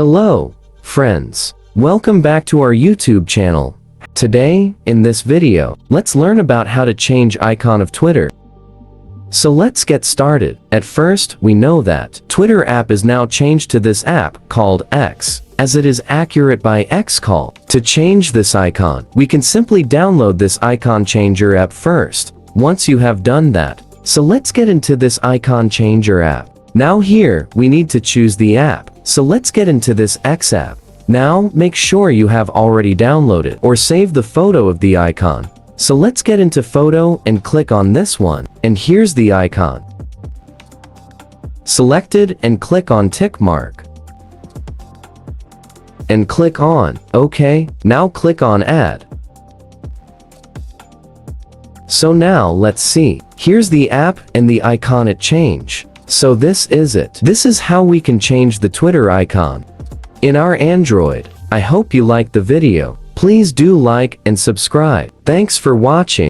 Hello, friends. Welcome back to our YouTube channel. Today, in this video, let's learn about how to change icon of Twitter. So let's get started. At first, we know that Twitter app is now changed to this app called X, as it is accurate by Xcall. To change this icon, we can simply download this icon changer app first, once you have done that. So let's get into this icon changer app. Now here, we need to choose the app. So let's get into this X app. Now, make sure you have already downloaded or saved the photo of the icon. So let's get into photo and click on this one. And here's the icon. Selected and click on tick mark. And click on OK. Now click on add. So now let's see. Here's the app and the icon it changed. So this is it. This is how we can change the Twitter icon in our Android. I hope you liked the video. Please do like and subscribe. Thanks for watching.